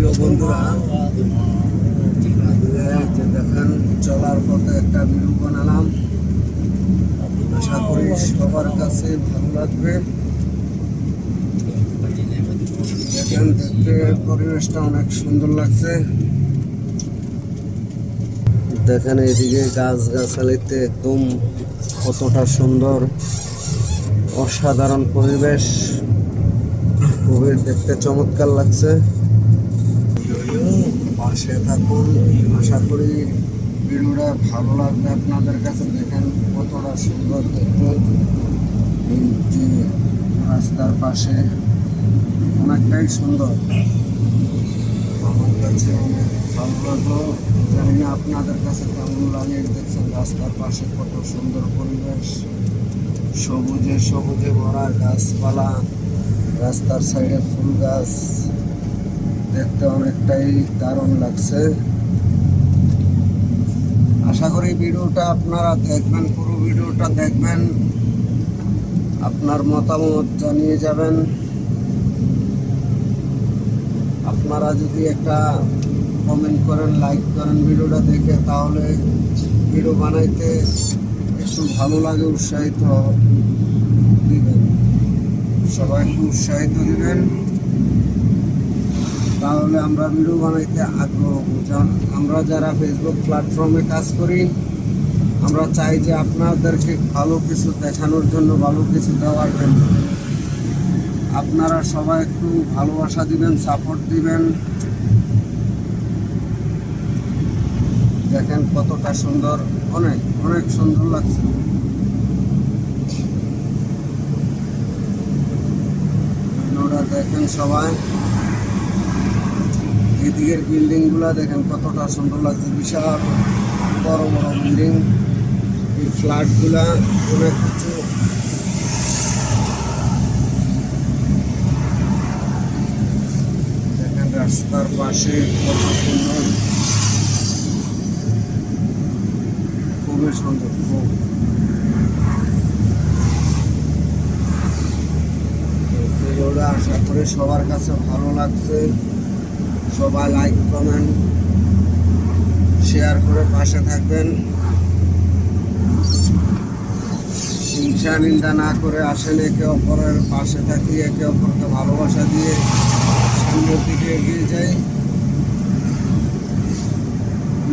প্রিয় বন্ধুরা, যে দেখেন চলার পথে একটা ভিডিও বানালাম, আশা করি সবার কাছে ভালো লাগবে। দেখেন দেখতে পরিবেশটা অনেক সুন্দর লাগছে। দেখেন এদিকে গাছ গাছালিতে একদম কতটা সুন্দর, অসাধারণ পরিবেশ, খুবই দেখতে চমৎকার লাগছে। পাশে থাকুন, আশা করি ভিডিওটা ভালো লাগবে আপনাদের কাছে। দেখেন কতটা সুন্দর দেখতে, এই যে রাস্তার পাশে অনেকটাই সুন্দর, আমার কাছে অনেক ভালো লাগলো। জানি না আপনাদের কাছে কেমন লাগে। দেখছেন রাস্তার পাশে কত সুন্দর পরিবেশ, সবুজে সবুজে ভরা গাছপালা, রাস্তার সাইডে ফুল গাছ, দেখতে অনেকটাই দারুণ লাগছে। আশা করি ভিডিওটা আপনারা দেখবেন, পুরো ভিডিওটা দেখবেন, আপনার মতামত জানিয়ে যাবেন। আপনারা যদি একটা কমেন্ট করেন, লাইক করেন ভিডিওটা দেখে, তাহলে ভিডিও বানাইতে একটু ভালো লাগে, উৎসাহিত দিবেন, সবাইকে উৎসাহিত দিবেন, তাহলে আমরা ভিডিও বানাইতে আগ্রহ। আমরা যারা ফেসবুক প্ল্যাটফর্মে কাজ করি, আমরা চাই যে আপনাদেরকে ভালো কিছু দেখানোর জন্য, ভালো কিছু দেওয়ার জন্য। আপনারা সবাই একটু ভালোবাসা দিবেন, সাপোর্ট দিবেন। দেখেন কতটা সুন্দর, অনেক অনেক সুন্দর লাগছে। ভিডিওটা দেখেন সবাই। এদিকের বিল্ডিং গুলা দেখেন কতটা সুন্দর লাগছে, বিশাল বড় বড় বিল্ডিং। এই ফ্ল্যাট গুলা অনেক কিছু, দেখেন রাস্তার পাশে কত সুন্দর, খুবই সুন্দর। ভিডিওটা আশা করি সবার কাছে ভালো লাগছে। সবাই লাইক কমেন্ট শেয়ার করে পাশে থাকবেন। হিংসা নিন্দা না করে আসেন, একে অপরের পাশে থাকি, একে অপরকে ভালোবাসা দিয়ে সামনের দিকে এগিয়ে যাই।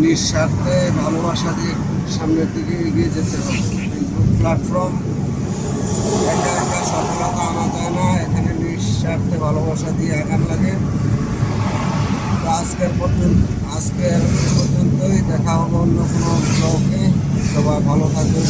নিঃস্বার্থে ভালোবাসা দিয়ে সামনের দিকে এগিয়ে যেতে হবে। ফেসবুক প্ল্যাটফর্ম একা একা সফলতা আনা যায় না, এখানে নিঃস্বার্থে ভালোবাসা দিয়ে আগান লাগে। আজকের পর্যন্তই, দেখা হলো অন্য কোনো ব্লগে। সবাই ভালো থাকবেন।